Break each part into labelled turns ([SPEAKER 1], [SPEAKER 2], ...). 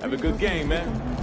[SPEAKER 1] Have a good game, man.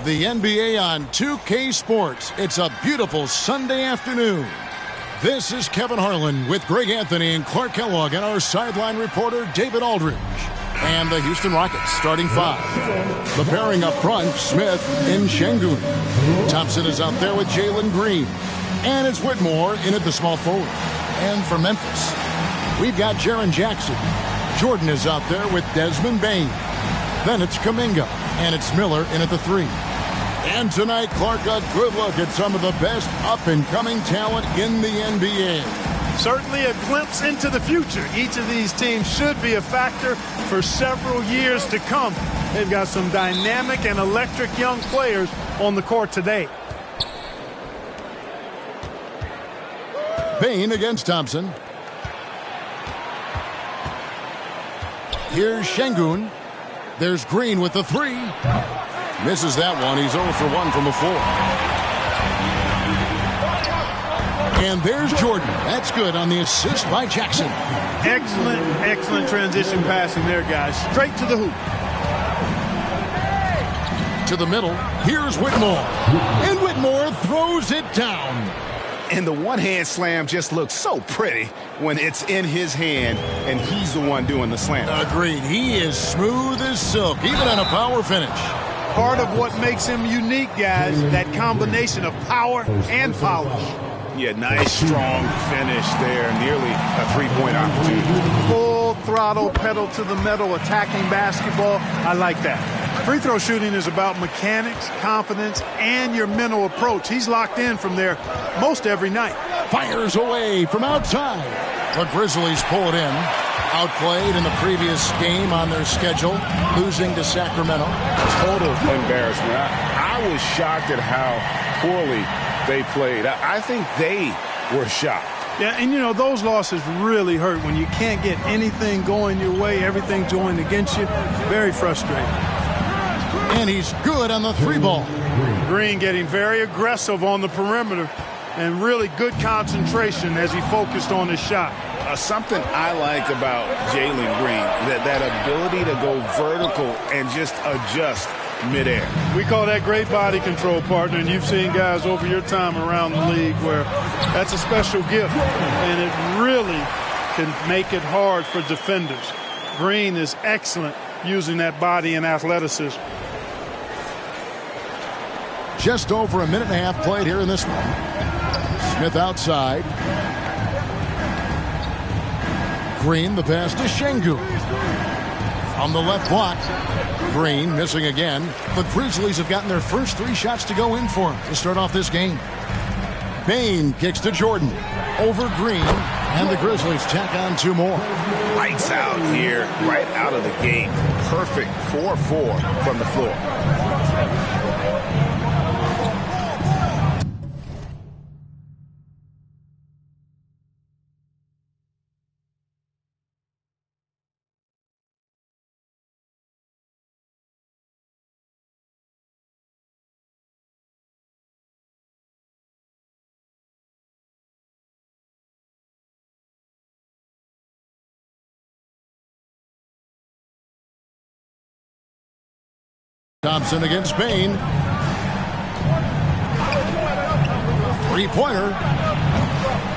[SPEAKER 2] The NBA on 2K Sports. It's a beautiful Sunday afternoon. This is Kevin Harlan with Greg Anthony and Clark Kellogg and our sideline reporter David Aldridge. And the Houston Rockets starting five. The pairing up front, Smith and Şengün. Thompson is out there with Jalen Green. And it's Whitmore in at the small forward. And for Memphis, we've got Jaren Jackson. Jordan is out there with Desmond Bane. Then it's Kuminga. And it's Miller in at the three. And tonight, Clark, a good look at some of the best up-and-coming talent in the NBA.
[SPEAKER 3] Certainly a glimpse into the future. Each of these teams should be a factor for several years to come. They've got some dynamic and electric young players on the court today.
[SPEAKER 2] Bane against Thompson. Here's Şengün. There's Green with the three. Misses that one. He's 0 for 1 from the floor. And there's Jordan. That's good on the assist by Jackson.
[SPEAKER 3] Excellent transition passing there, guys. Straight to the hoop.
[SPEAKER 2] To the middle. Here's Whitmore. And Whitmore throws it down.
[SPEAKER 4] And the one-hand slam just looks so pretty when it's in his hand and he's the one doing the slam.
[SPEAKER 2] Agreed. He is smooth as silk, even on a power finish.
[SPEAKER 3] Part of what makes him unique, guys, that combination of power and polish.
[SPEAKER 4] Yeah, nice, strong finish there. Nearly a three-point opportunity.
[SPEAKER 3] Full throttle, pedal to the metal, attacking basketball. I like that. Free throw shooting is about mechanics, confidence, and your mental approach. He's locked in from there most every night.
[SPEAKER 2] Fires away from outside. The Grizzlies pull it in. Outplayed in the previous game on their schedule, losing to Sacramento.
[SPEAKER 4] Total embarrassment. I was shocked at how poorly they played. I think they were shocked.
[SPEAKER 3] Yeah, and, you know, those losses really hurt when you can't get anything going your way, everything's going against you. Very frustrating.
[SPEAKER 2] And he's good on the three ball.
[SPEAKER 3] Green getting very aggressive on the perimeter and really good concentration as he focused on his shot.
[SPEAKER 4] Something I like about Jalen Green, that ability to go vertical and just adjust midair.
[SPEAKER 3] We call that great body control, partner, and you've seen guys over your time around the league where that's a special gift, and it really can make it hard for defenders. Green is excellent using that body and athleticism.
[SPEAKER 2] Just over a minute and a half played here in this one. Smith outside. Green, the pass to Şengün. On the left block. Green missing again. The Grizzlies have gotten their first three shots to go in for him to start off this game. Bane kicks to Jordan. Over Green. And the Grizzlies tack on two more.
[SPEAKER 4] Lights out here, right out of the gate. Perfect 4-4 from the floor.
[SPEAKER 2] Thompson against Bane. Three-pointer.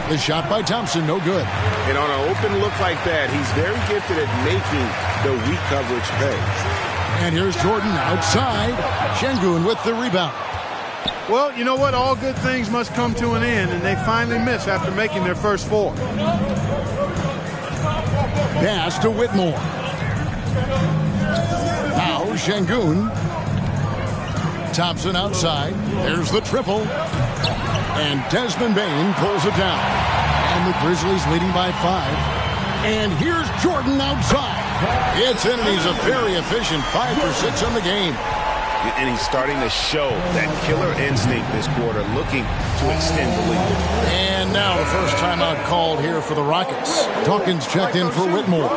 [SPEAKER 2] The shot by Thompson, no good.
[SPEAKER 4] And on an open look like that, he's very gifted at making the weak coverage pay.
[SPEAKER 2] And here's Jordan outside. Şengün with the rebound.
[SPEAKER 3] Well, you know what? All good things must come to an end, and they finally miss after making their first four.
[SPEAKER 2] Pass to Whitmore. Now Şengün. Thompson outside. There's the triple. And Desmond Bane pulls it down. And the Grizzlies leading by 5. And here's Jordan outside. It's in, and he's a very efficient 5 for 6 in the game.
[SPEAKER 4] And he's starting to show that killer instinct this quarter, looking to extend the lead.
[SPEAKER 2] And now the first timeout called here for the Rockets. Dawkins checked in for Whitmore.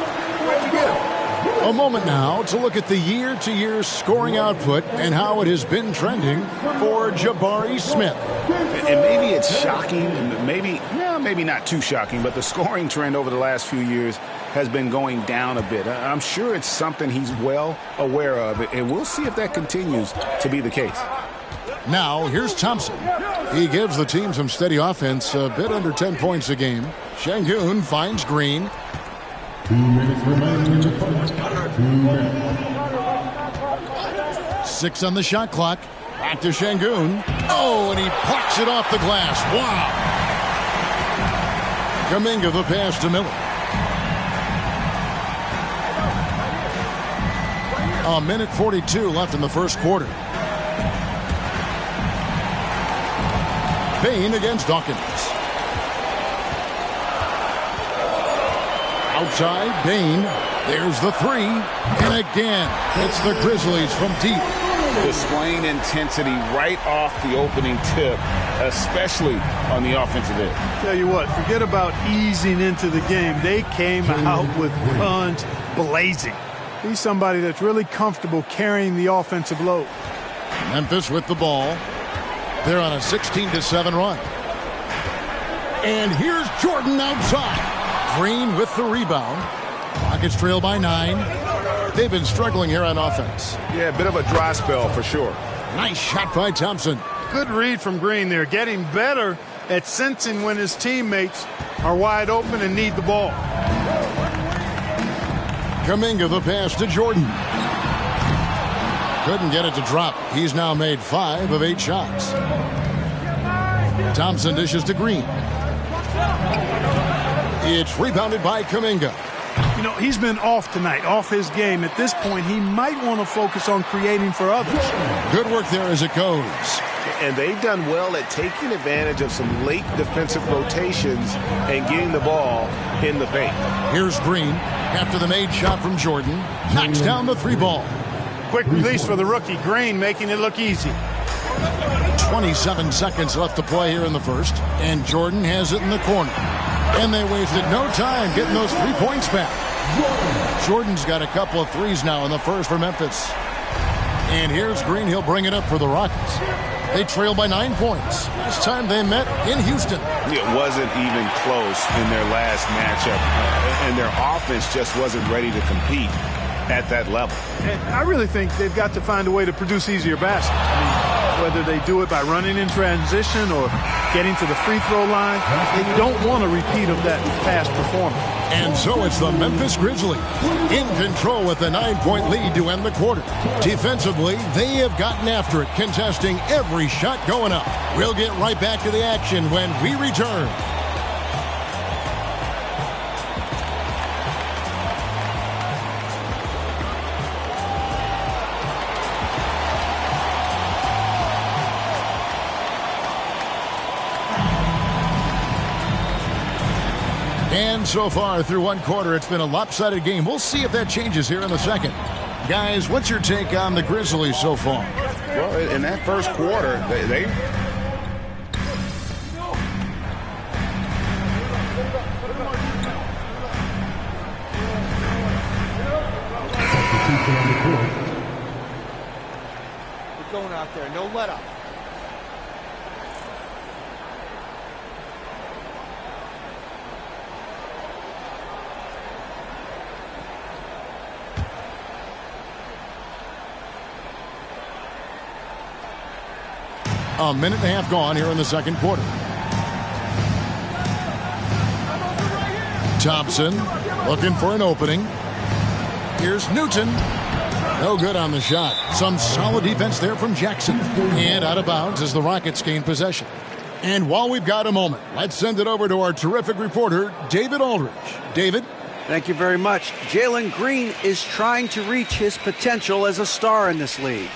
[SPEAKER 2] A moment now to look at the year-to-year scoring output and how it has been trending for Jabari Smith.
[SPEAKER 4] And maybe it's shocking, maybe not too shocking, but the scoring trend over the last few years has been going down a bit. I'm sure it's something he's well aware of, and we'll see if that continues to be the case.
[SPEAKER 2] Now, here's Thompson. He gives the team some steady offense, a bit under 10 points a game. Şengün finds Green.
[SPEAKER 1] 2 minutes remaining in the first. 2 minutes.
[SPEAKER 2] 6 on the shot clock. Back to Şengün. Oh, and he plucks it off the glass. Wow. Kuminga the pass to Miller. A minute 42 left in the first quarter. Bane against Dawkins. Outside, Bane. There's the 3. And again, it's the Grizzlies from deep.
[SPEAKER 4] Displaying intensity right off the opening tip, especially on the offensive end.
[SPEAKER 3] Tell you what, forget about easing into the game. They came out with guns blazing. He's somebody that's really comfortable carrying the offensive load.
[SPEAKER 2] Memphis with the ball. They're on a 16-7 run. And here's Jordan outside. Green with the rebound. Rockets trail by 9. They've been struggling here on offense.
[SPEAKER 4] Yeah, a bit of a dry spell for sure.
[SPEAKER 2] Nice shot by Thompson.
[SPEAKER 3] Good read from Green there, getting better at sensing when his teammates are wide open and need the ball.
[SPEAKER 2] Kuminga the pass to Jordan. Couldn't get it to drop. He's now made 5 of 8 shots. Thompson dishes to Green. It's rebounded by Kuminga.
[SPEAKER 3] You know, he's been off tonight, off his game. At this point, he might want to focus on creating for others.
[SPEAKER 2] Good work there as it goes.
[SPEAKER 4] And they've done well at taking advantage of some late defensive rotations and getting the ball in the paint.
[SPEAKER 2] Here's Green after the made shot from Jordan. Knocks down the 3 ball.
[SPEAKER 3] Quick release for the rookie. Green making it look easy.
[SPEAKER 2] 27 seconds left to play here in the first. And Jordan has it in the corner. And they wasted no time getting those 3 points back. Jordan's got a couple of threes now in the first for Memphis. And here's Green. He'll bring it up for the Rockets. They trail by 9 points. Last time they met in Houston.
[SPEAKER 4] It wasn't even close in their last matchup. And their offense just wasn't ready to compete at that level.
[SPEAKER 3] And I really think they've got to find a way to produce easier baskets. I mean, whether they do it by running in transition or getting to the free throw line, they don't want a repeat of that past performance.
[SPEAKER 2] And so it's the Memphis Grizzlies in control with a 9-point lead to end the quarter. Defensively, they have gotten after it, contesting every shot going up. We'll get right back to the action when we return. And so far through one quarter, it's been a lopsided game. We'll see if that changes here in the second. Guys, what's your take on the Grizzlies so far?
[SPEAKER 4] Well, in that first quarter, they
[SPEAKER 5] We're going out there, no let up.
[SPEAKER 2] A minute and a half gone here in the second quarter. Thompson looking for an opening. Here's Newton. No good on the shot. Some solid defense there from Jackson. And out of bounds as the Rockets gain possession. And while we've got a moment, let's send it over to our terrific reporter, David Aldridge. David?
[SPEAKER 6] Thank you very much. Jalen Green is trying to reach his potential as a star in this league.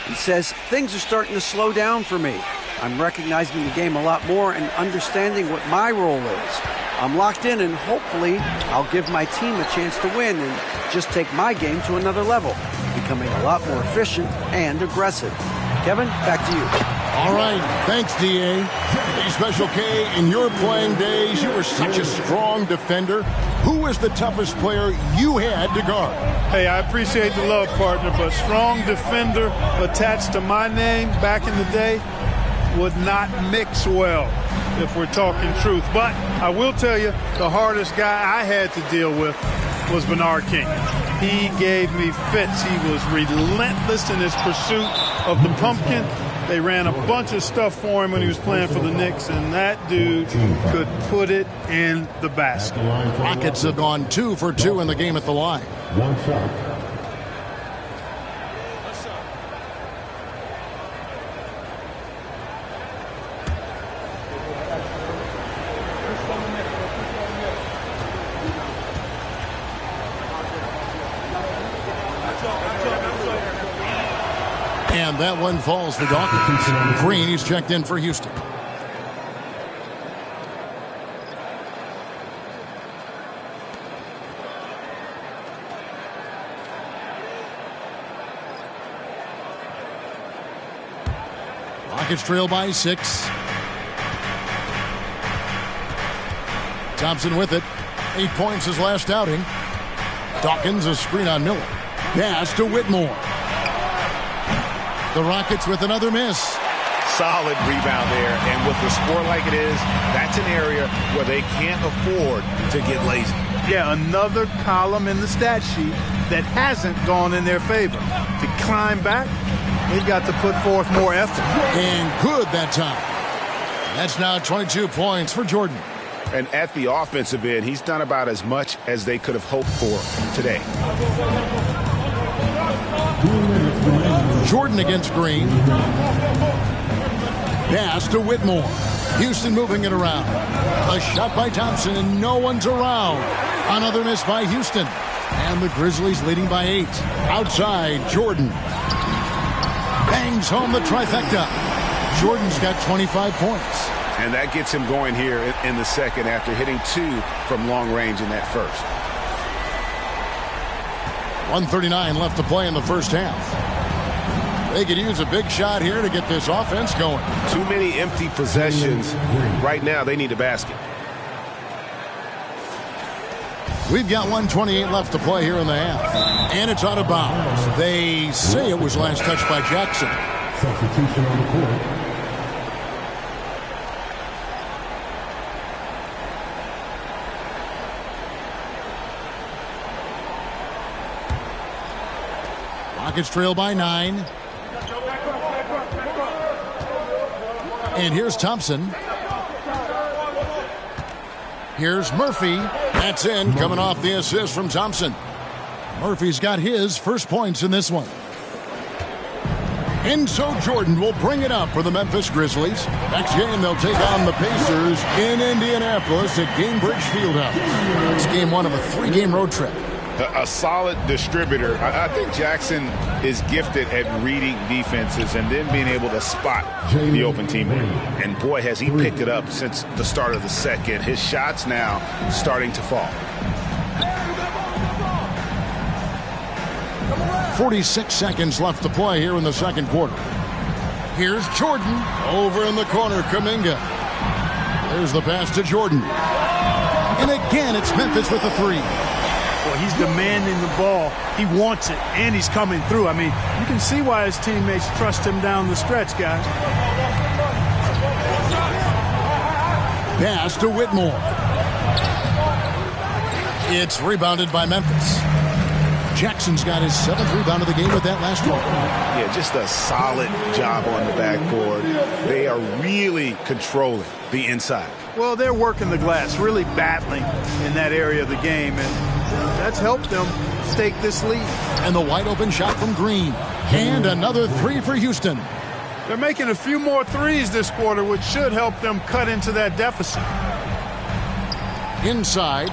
[SPEAKER 6] He says, things are starting to slow down for me. I'm recognizing the game a lot more and understanding what my role is. I'm locked in, and hopefully I'll give my team a chance to win and just take my game to another level, becoming a lot more efficient and aggressive. Kevin, back to you.
[SPEAKER 2] All right. Thanks, D.A. Hey, Special K, in your playing days, you were such a strong defender. Who was the toughest player you had to guard?
[SPEAKER 3] Hey, I appreciate the love, partner, but strong defender attached to my name back in the day would not mix well, if we're talking truth. But I will tell you, the hardest guy I had to deal with was Bernard King. He gave me fits. He was relentless in his pursuit of the pumpkin. They ran a bunch of stuff for him when he was playing for the Knicks, and that dude could put it in the basket.
[SPEAKER 2] Rockets have gone 2 for 2 in the game at the line.
[SPEAKER 1] One shot.
[SPEAKER 2] And that one falls for Dawkins. Green, he's checked in for Houston. Rockets trail by 6. Thompson with it. 8 points his last outing. Dawkins a screen on Miller. Pass to Whitmore. The Rockets with another miss.
[SPEAKER 4] Solid rebound there, and with the score like it is, that's an area where they can't afford to get lazy.
[SPEAKER 3] Yeah, another column in the stat sheet that hasn't gone in their favor. To climb back, they've got to put forth more effort.
[SPEAKER 2] And good that time. That's now 22 points for Jordan.
[SPEAKER 4] And at the offensive end, he's done about as much as they could have hoped for today.
[SPEAKER 2] Jordan against Green. Pass to Whitmore. Houston moving it around. A shot by Thompson, and no one's around. Another miss by Houston. And the Grizzlies leading by 8. Outside, Jordan. Bangs home the trifecta. Jordan's got 25 points.
[SPEAKER 4] And that gets him going here in the second after hitting 2 from long range in that first.
[SPEAKER 2] 1:39 left to play in the first half. They could use a big shot here to get this offense going.
[SPEAKER 4] Too many empty possessions. Right now, they need a basket.
[SPEAKER 2] We've got 1:28 left to play here in the half. And it's out of bounds. They say it was last touched by Jackson.
[SPEAKER 1] Substitution on the court.
[SPEAKER 2] Rockets trail by 9. And here's Thompson. Here's Murphy. That's in, coming off the assist from Thompson. Murphy's got his first points in this one. And so Jordan will bring it up for the Memphis Grizzlies. Next game, they'll take on the Pacers in Indianapolis at Gainbridge Fieldhouse. It's game 1 of a 3-game road trip.
[SPEAKER 4] A solid distributor. I think Jackson is gifted at reading defenses and then being able to spot the open teammate. And boy, has he picked it up since the start of the second. His shots now starting to fall.
[SPEAKER 2] 46 seconds left to play here in the second quarter. Here's Jordan. Over in the corner, Kuminga. There's the pass to Jordan. And again, it's Memphis with the 3.
[SPEAKER 3] Well, he's demanding the ball. He wants it, and he's coming through. I mean, you can see why his teammates trust him down the stretch, guys.
[SPEAKER 2] Pass to Whitmore. It's rebounded by Memphis. Jackson's got his 7th rebound of the game with that last one.
[SPEAKER 4] Yeah, just a solid job on the backboard. They are really controlling the inside.
[SPEAKER 3] Well, they're working the glass, really battling in that area of the game, and that's helped them stake this lead.
[SPEAKER 2] And the wide open shot from Green. And another 3 for Houston.
[SPEAKER 3] They're making a few more threes this quarter, which should help them cut into that deficit.
[SPEAKER 2] Inside.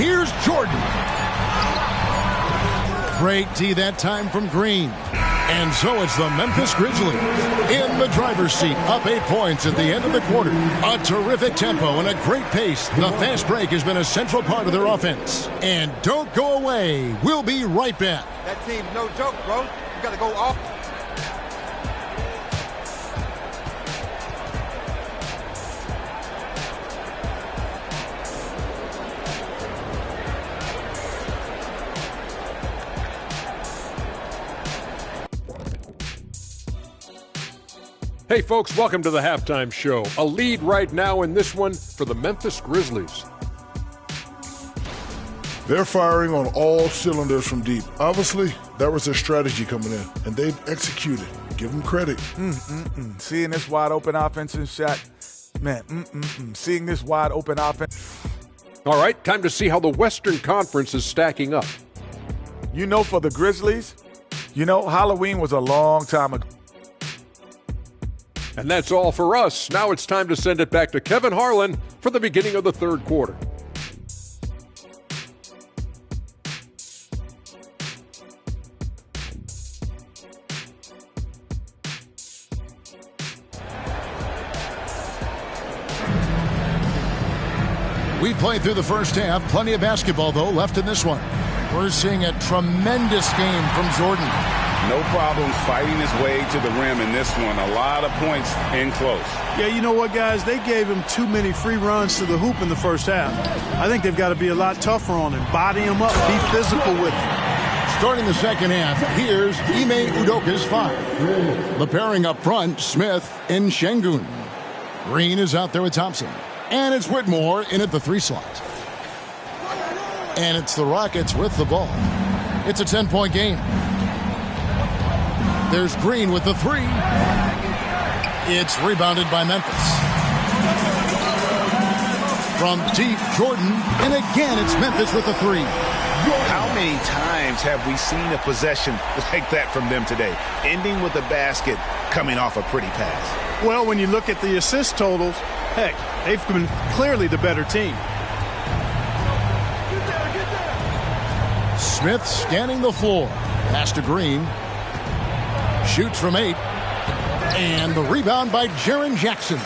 [SPEAKER 2] Here's Jordan. Great D that time from Green. And so it's the Memphis Grizzlies in the driver's seat, up 8 points at the end of the quarter. A terrific tempo and a great pace. The fast break has been a central part of their offense. And don't go away. We'll be right back.
[SPEAKER 5] That team's no joke, bro. You got to go off.
[SPEAKER 7] Hey folks, welcome to the halftime show. A lead right now in this one for the Memphis Grizzlies.
[SPEAKER 8] They're firing on all cylinders from deep. Obviously, that was their strategy coming in, and they've executed. Give them credit.
[SPEAKER 9] Seeing this wide open offensive shot, man, seeing this wide open offense.
[SPEAKER 7] All right, time to see how the Western Conference is stacking up.
[SPEAKER 9] You know, for the Grizzlies, Halloween was a long time ago.
[SPEAKER 7] And that's all for us. Now it's time to send it back to Kevin Harlan for the beginning of the third quarter.
[SPEAKER 2] We played through the first half. Plenty of basketball, though, left in this one. We're seeing a tremendous game from Jordan.
[SPEAKER 4] No problem fighting his way to the rim in this one. A lot of points in close.
[SPEAKER 3] Yeah, you know what, guys? They gave him too many free runs to the hoop in the first half. I think they've got to be a lot tougher on him. Body him up. Be physical with him.
[SPEAKER 2] Starting the second half, here's Ime Udoka's 5. The pairing up front, Smith and Şengün. Green is out there with Thompson. And it's Whitmore in at the 3 slot. And it's the Rockets with the ball. It's a 10-point game. There's Green with the 3. It's rebounded by Memphis. From deep, Jordan, and again it's Memphis with the 3.
[SPEAKER 4] How many times have we seen a possession like that from them today? Ending with a basket, coming off a pretty pass.
[SPEAKER 3] Well, when you look at the assist totals, heck, they've been clearly the better team.
[SPEAKER 2] Smith scanning the floor. Pass to Green. Shoots from 8. And the rebound by Jaren Jackson.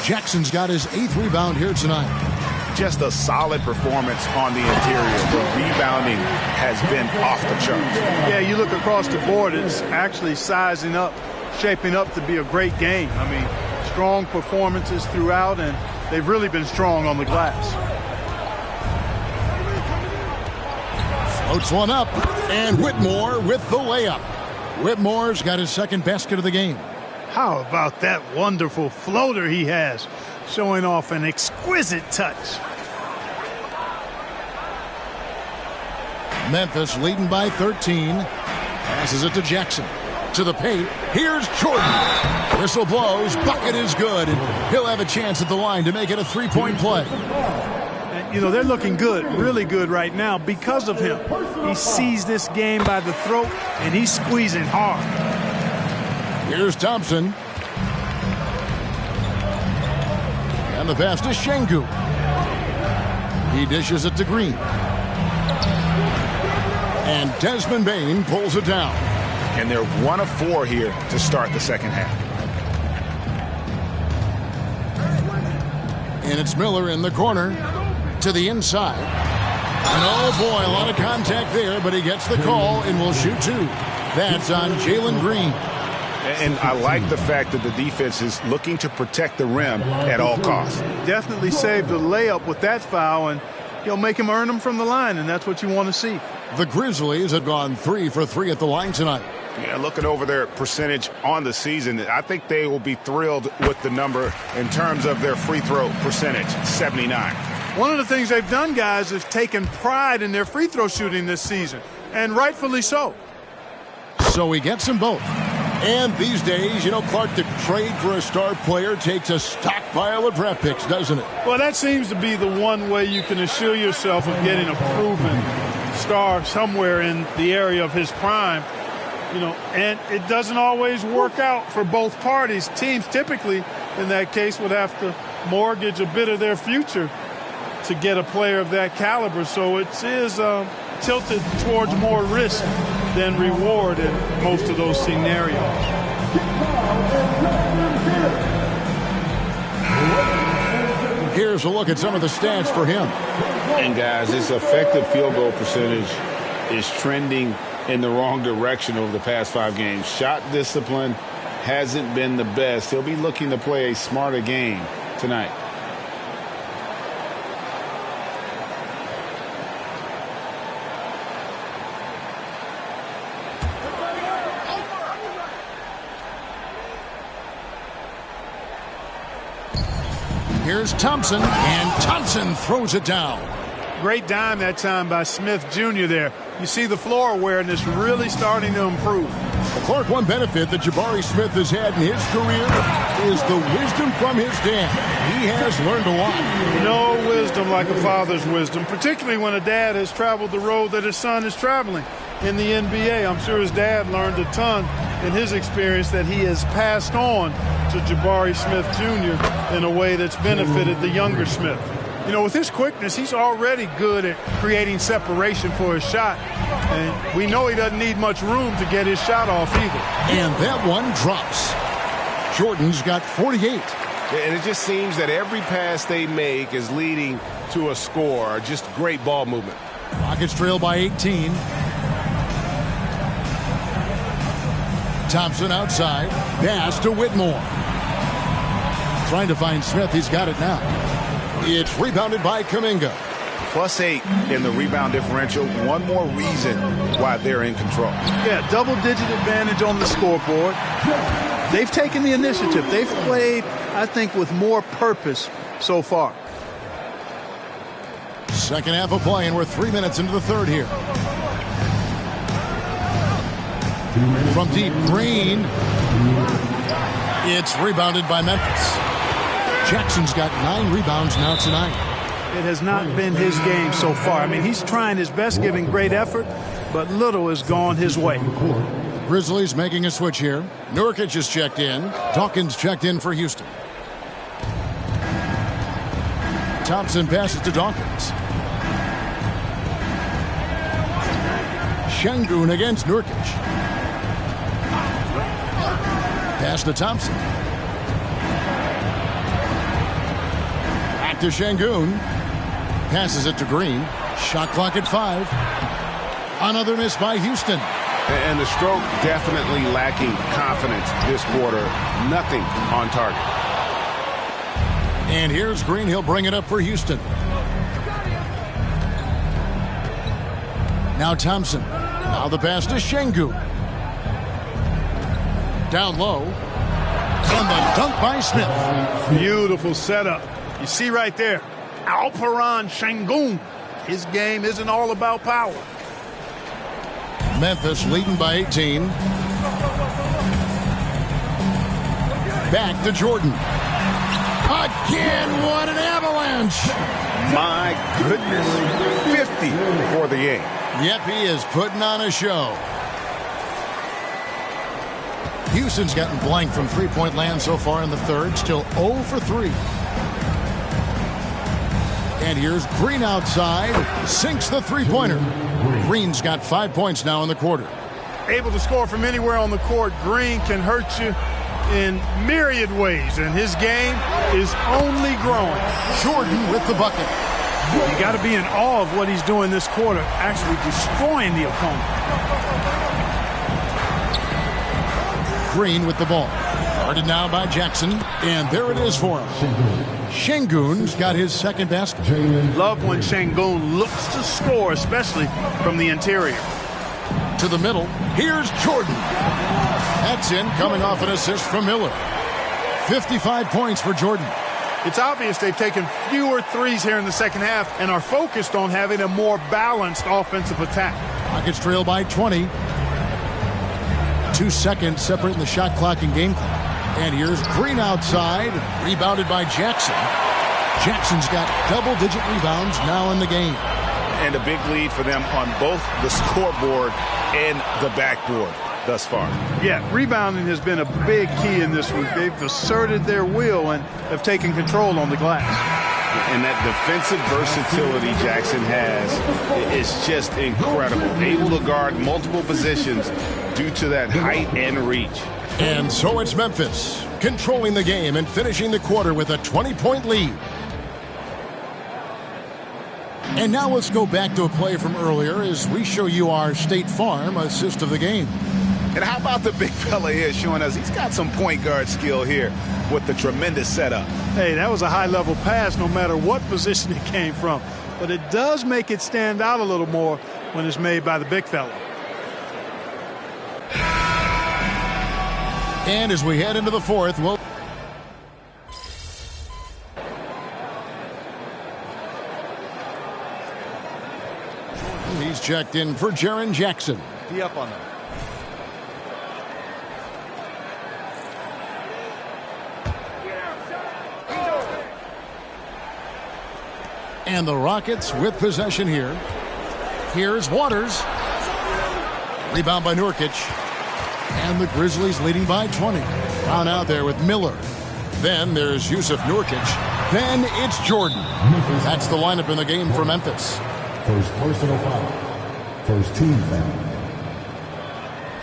[SPEAKER 2] Jackson's got his 8th rebound here tonight.
[SPEAKER 4] Just a solid performance on the interior. The rebounding has been off the charts.
[SPEAKER 3] Yeah, you look across the board, it's actually sizing up, shaping up to be a great game. I mean, strong performances throughout, and they've really been strong on the glass.
[SPEAKER 2] Floats one up, and Whitmore with the layup. Whitmore's got his 2nd basket of the game.
[SPEAKER 3] How about that wonderful floater he has, showing off an exquisite touch.
[SPEAKER 2] Memphis leading by 13. Passes it to Jackson. To the paint. Here's Jordan. Whistle blows. Bucket is good. And he'll have a chance at the line to make it a 3-point play.
[SPEAKER 3] You know, they're looking good, really good right now because of him. He sees this game by the throat, and he's squeezing hard.
[SPEAKER 2] Here's Thompson. And the pass to Şengün. He dishes it to Green. And Desmond Bane pulls it down.
[SPEAKER 4] And they're 1 of 4 here to start the second half.
[SPEAKER 2] And it's Miller in the corner to the inside. And oh boy, a lot of contact there, but he gets the call and will shoot 2. That's on Jalen Green.
[SPEAKER 4] And I like the fact that the defense is looking to protect the rim at all costs.
[SPEAKER 3] Definitely saved the layup with that foul, and he'll make him earn them from the line, and that's what you want to see.
[SPEAKER 2] The Grizzlies have gone 3 for 3 at the line tonight.
[SPEAKER 4] Yeah, looking over their percentage on the season, I think they will be thrilled with the number in terms of their free throw percentage, 79.
[SPEAKER 3] One of the things they've done, guys, is taken pride in their free throw shooting this season, and rightfully so.
[SPEAKER 2] So he gets them both. And these days, you know, Clark, the trade for a star player takes a stockpile of draft picks, doesn't it?
[SPEAKER 3] Well, that seems to be the one way you can assure yourself of getting a proven star somewhere in the area of his prime. You know, and it doesn't always work out for both parties. Teams typically, in that case, would have to mortgage a bit of their future to get a player of that caliber. So it is tilted towards more risk than reward in most of those scenarios.
[SPEAKER 2] Here's a look at some of the stats for him.
[SPEAKER 4] And guys, his effective field goal percentage is trending in the wrong direction over the past 5 games. Shot discipline hasn't been the best. He'll be looking to play a smarter game tonight.
[SPEAKER 2] Here's Thompson, and Thompson throws it down.
[SPEAKER 3] Great dime that time by Smith Jr. there. You see the floor awareness really starting to improve.
[SPEAKER 2] Clark, one benefit that Jabari Smith has had in his career is the wisdom from his dad. He has learned a lot.
[SPEAKER 3] No wisdom like a father's wisdom, particularly when a dad has traveled the road that his son is traveling in the NBA. I'm sure his dad learned a ton in his experience that he has passed on to Jabari Smith Jr. in a way that's benefited the younger Smith. You know, with his quickness, he's already good at creating separation for his shot. And we know he doesn't need much room to get his shot off either.
[SPEAKER 2] And that one drops. Jordan's got 48.
[SPEAKER 10] And it just seems that every pass they make is leading to a score. Just great ball movement.
[SPEAKER 2] Rockets trail by 18. Thompson outside. Pass to Whitmore. Trying to find Smith. He's got it now. It's rebounded by Kuminga.
[SPEAKER 4] +8 in the rebound differential. One more reason why they're in control.
[SPEAKER 3] Yeah, double-digit advantage on the scoreboard. They've taken the initiative. They've played, I think, with more purpose so far.
[SPEAKER 2] Second half of play, and we're 3 minutes into the third here. From deep, Green. It's rebounded by Memphis. Jackson's got 9 rebounds now tonight.
[SPEAKER 3] It has not been his game so far. I mean, he's trying his best, giving great effort, but little has gone his way.
[SPEAKER 2] Grizzlies making a switch here. Nurkic is checked in. Dawkins checked in for Houston. Thompson passes to Dawkins. Şengün against Nurkic. Pass to Thompson. Back to Şengün. Passes it to Green. Shot clock at 5. Another miss by Houston.
[SPEAKER 10] And the stroke definitely lacking confidence this quarter. Nothing on target.
[SPEAKER 2] And here's Green. He'll bring it up for Houston. Now Thompson. Now the pass to Şengün. Down low. And the dunk by Smith.
[SPEAKER 3] Beautiful setup. You see right there, Alperen Şengün. His game isn't all about power.
[SPEAKER 2] Memphis leading by 18. Back to Jordan. Again, what an avalanche.
[SPEAKER 10] My goodness. 50 for the game.
[SPEAKER 2] Yep, he is putting on a show. Houston's gotten blank from three-point land so far in the third. Still 0 for 3. And here's Green outside. Sinks the three-pointer. Green's got 5 points now in the quarter.
[SPEAKER 3] Able to score from anywhere on the court. Green can hurt you in myriad ways, and his game is only growing.
[SPEAKER 2] Jordan with the bucket.
[SPEAKER 3] You got to be in awe of what he's doing this quarter, actually destroying the opponent.
[SPEAKER 2] Green with the ball. Guarded now by Jackson, and there it is for him. Şengün's got his second basket.
[SPEAKER 3] Love when Şengün looks to score, especially from the interior.
[SPEAKER 2] To the middle, here's Jordan. That's in, coming off an assist from Miller. 55 points for Jordan.
[SPEAKER 3] It's obvious they've taken fewer threes here in the second half and are focused on having a more balanced offensive attack.
[SPEAKER 2] Rockets trail by 20. 2 seconds separating the shot clock and game clock. And here's Green outside, rebounded by Jackson. Jackson's got double-digit rebounds now in the game.
[SPEAKER 4] And a big lead for them on both the scoreboard and the backboard thus far.
[SPEAKER 3] Yeah, rebounding has been a big key in this one. They've asserted their will and have taken control on the glass.
[SPEAKER 4] And that defensive versatility Jackson has is just incredible. Able to guard multiple positions due to that height and reach.
[SPEAKER 2] And so it's Memphis controlling the game and finishing the quarter with a 20-point lead. And now let's go back to a play from earlier as we show you our State Farm assist of the game.
[SPEAKER 4] And how about the big fella here showing us he's got some point guard skill here with the tremendous setup.
[SPEAKER 3] Hey, that was a high-level pass no matter what position it came from. But it does make it stand out a little more when it's made by the big fella.
[SPEAKER 2] And as we head into the fourth, we'll... He's checked in for Jaren Jackson.
[SPEAKER 11] Be up on them.
[SPEAKER 2] And the Rockets with possession here. Here's Waters. Rebound by Nurkic. And the Grizzlies leading by 20. Brown out there with Miller. Then there's Yusuf Nurkic. Then it's Jordan. That's the lineup in the game for Memphis.
[SPEAKER 1] First personal foul. First team foul.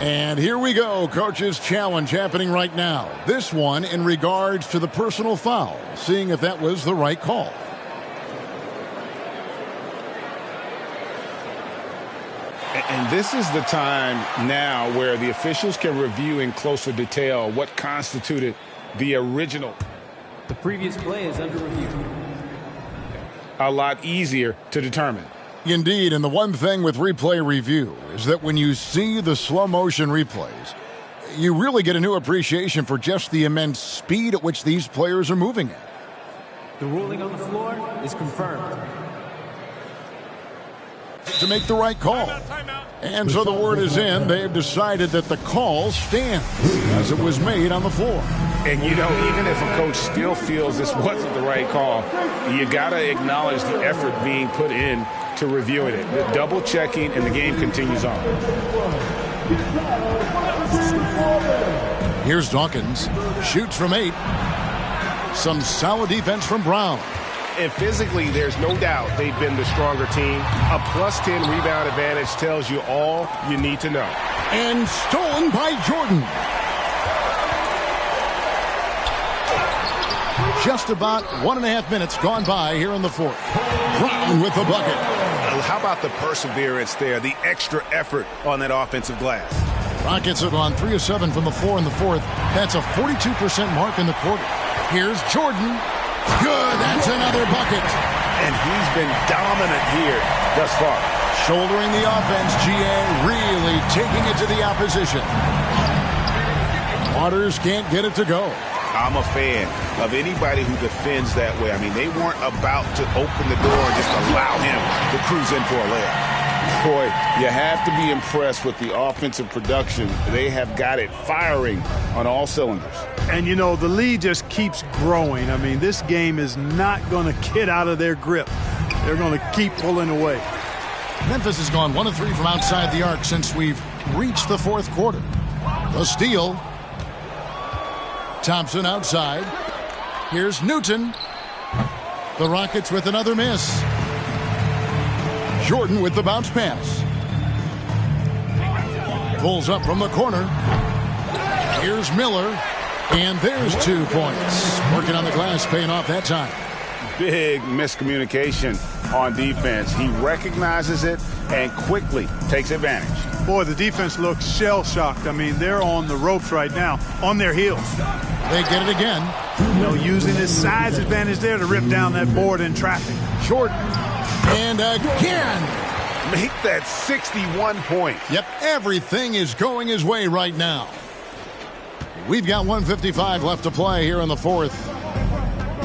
[SPEAKER 2] And here we go. Coach's challenge happening right now. This one in regards to the personal foul. Seeing if that was the right call.
[SPEAKER 4] And this is the time now where the officials can review in closer detail what constituted the original.
[SPEAKER 12] The previous play is under review.
[SPEAKER 4] A lot easier to determine.
[SPEAKER 2] Indeed, and the one thing with replay review is that when you see the slow motion replays, you really get a new appreciation for just the immense speed at which these players are moving at.
[SPEAKER 12] The ruling on the floor is confirmed.
[SPEAKER 2] To make the right call. And so the word is in. They've decided that the call stands as it was made on the floor.
[SPEAKER 4] And, you know, even if a coach still feels this wasn't the right call, you got to acknowledge the effort being put in to reviewing it. The double checking, and the game continues on.
[SPEAKER 2] Here's Dawkins. Shoots from 8. Some solid defense from Brown.
[SPEAKER 10] And physically, there's no doubt they've been the stronger team. A +10 rebound advantage tells you all you need to know.
[SPEAKER 2] And stolen by Jordan. Just about 1.5 minutes gone by here in the fourth. Brown with the bucket.
[SPEAKER 4] How about the perseverance there, the extra effort on that offensive glass?
[SPEAKER 2] Rockets have gone 3 of 7 from the floor in the fourth. That's a 42% mark in the quarter. Here's Jordan. Good, that's another bucket.
[SPEAKER 4] And he's been dominant here thus far.
[SPEAKER 2] Shouldering the offense, GA really taking it to the opposition. Waters can't get it to go.
[SPEAKER 4] I'm a fan of anybody who defends that way. I mean, they weren't about to open the door and just allow him to cruise in for a layup. Boy, you have to be impressed with the offensive production. They have got it firing on all cylinders.
[SPEAKER 3] And, you know, the lead just keeps growing. I mean, this game is not going to get out of their grip. They're going to keep pulling away.
[SPEAKER 2] Memphis has gone 1 of 3 from outside the arc since we've reached the fourth quarter. The steal. Thompson outside. Here's Newton. The Rockets with another miss. Jordan with the bounce pass. Pulls up from the corner. Here's Miller. And there's 2 points. Working on the glass, paying off that time.
[SPEAKER 4] Big miscommunication on defense. He recognizes it and quickly takes advantage.
[SPEAKER 3] Boy, the defense looks shell-shocked. I mean, they're on the ropes right now, on their heels.
[SPEAKER 2] They get it again.
[SPEAKER 3] You know, using his size advantage there to rip down that board in traffic.
[SPEAKER 2] Jordan. And again.
[SPEAKER 4] Make that 61 points.
[SPEAKER 2] Yep, everything is going his way right now. We've got 1:55 left to play here in the fourth.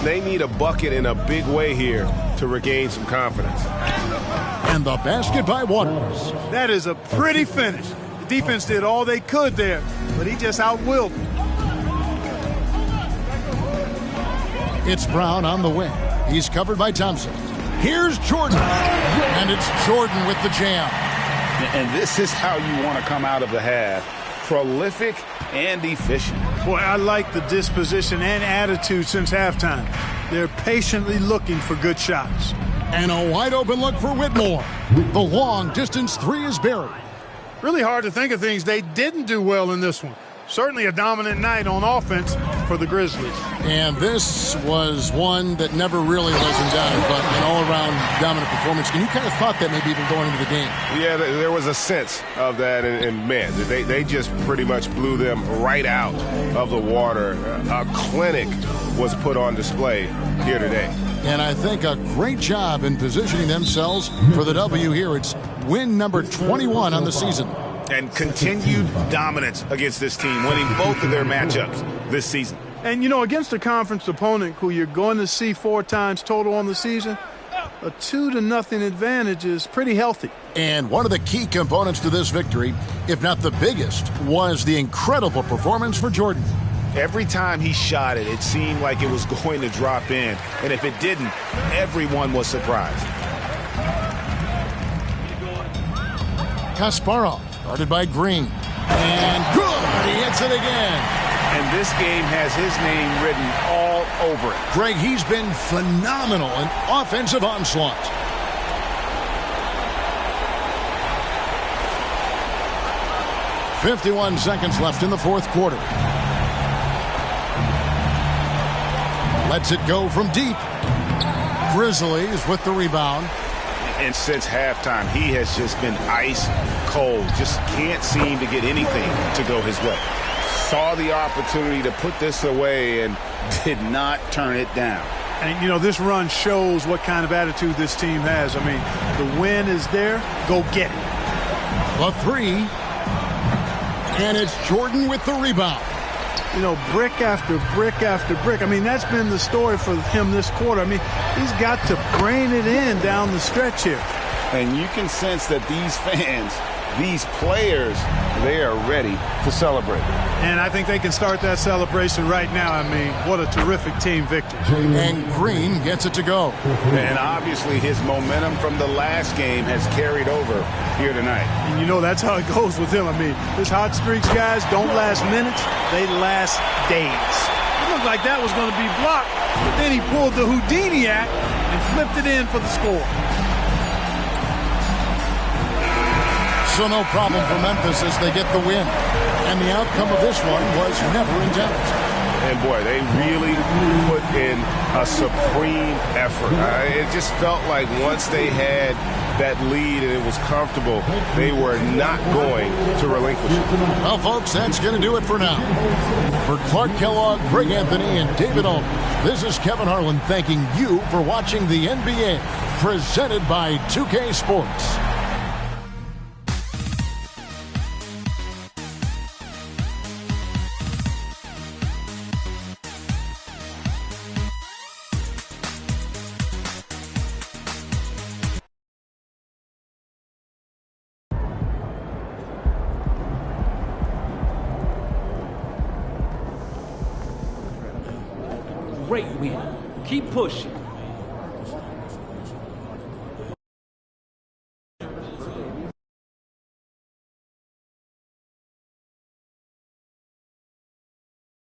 [SPEAKER 10] They need a bucket in a big way here to regain some confidence.
[SPEAKER 2] And the basket by Waters.
[SPEAKER 3] That is a pretty finish. The defense did all they could there, but he just outwilled them.
[SPEAKER 2] It's Brown on the wing. He's covered by Thompson. Here's Jordan. And it's Jordan with the jam.
[SPEAKER 4] And this is how you want to come out of the half. Prolific and efficient.
[SPEAKER 3] Boy, I like the disposition and attitude since halftime. They're patiently looking for good shots.
[SPEAKER 2] And a wide open look for Whitmore. The long distance three is buried.
[SPEAKER 3] Really hard to think of things they didn't do well in this one. Certainly a dominant night on offense for the Grizzlies.
[SPEAKER 2] And this was one that never really was in doubt, but an all-around dominant performance. And you kind of thought that maybe even going into the game.
[SPEAKER 10] Yeah, there was a sense of that, and man, they just pretty much blew them right out of the water. A clinic was put on display here today.
[SPEAKER 2] And I think a great job in positioning themselves for the W here. It's win number 21 on the season.
[SPEAKER 4] And continued dominance against this team, winning both of their matchups this season.
[SPEAKER 3] And, you know, against a conference opponent who you're going to see 4 times total on the season, a 2-0 advantage is pretty healthy.
[SPEAKER 2] And one of the key components to this victory, if not the biggest, was the incredible performance for Jordan.
[SPEAKER 4] Every time he shot it, it seemed like it was going to drop in. And if it didn't, everyone was surprised.
[SPEAKER 2] Kasparov, guarded by Green. And good! He hits it again.
[SPEAKER 4] And this game has his name written all over it.
[SPEAKER 2] Greg, he's been phenomenal in offensive onslaught. "51 seconds left in the fourth quarter. Lets it go from deep. Grizzlies with the rebound.
[SPEAKER 4] And since halftime, he has just been ice cold. Just can't seem to get anything to go his way. Saw the opportunity to put this away and did not turn it down.
[SPEAKER 3] And, you know, this run shows what kind of attitude this team has. I mean, the win is there. Go get it.
[SPEAKER 2] The three. And it's Jordan with the rebound.
[SPEAKER 3] You know, brick after brick after brick. I mean, that's been the story for him this quarter. I mean, he's got to brain it in down the stretch here.
[SPEAKER 4] And you can sense that these fans, these players, they are ready to celebrate.
[SPEAKER 3] And I think they can start that celebration right now. I mean, what a terrific team victory.
[SPEAKER 2] And Green gets it to go.
[SPEAKER 4] And obviously his momentum from the last game has carried over here tonight.
[SPEAKER 3] And you know, that's how it goes with him. I mean, his hot streaks, guys, don't last minutes. They last days. It looked like that was going to be blocked, but then he pulled the Houdini act and flipped it in for the score.
[SPEAKER 2] So no problem for Memphis as they get the win. And the outcome of this one was never in doubt.
[SPEAKER 10] And boy, they really put in a supreme effort. It just felt like once they had that lead and it was comfortable, they were not going to relinquish it.
[SPEAKER 2] Well, folks, that's going to do it for now. For Clark Kellogg, Greg Anthony, and David Aldridge, this is Kevin Harlan thanking you for watching the NBA, presented by 2K Sports.
[SPEAKER 12] Great win. Keep pushing.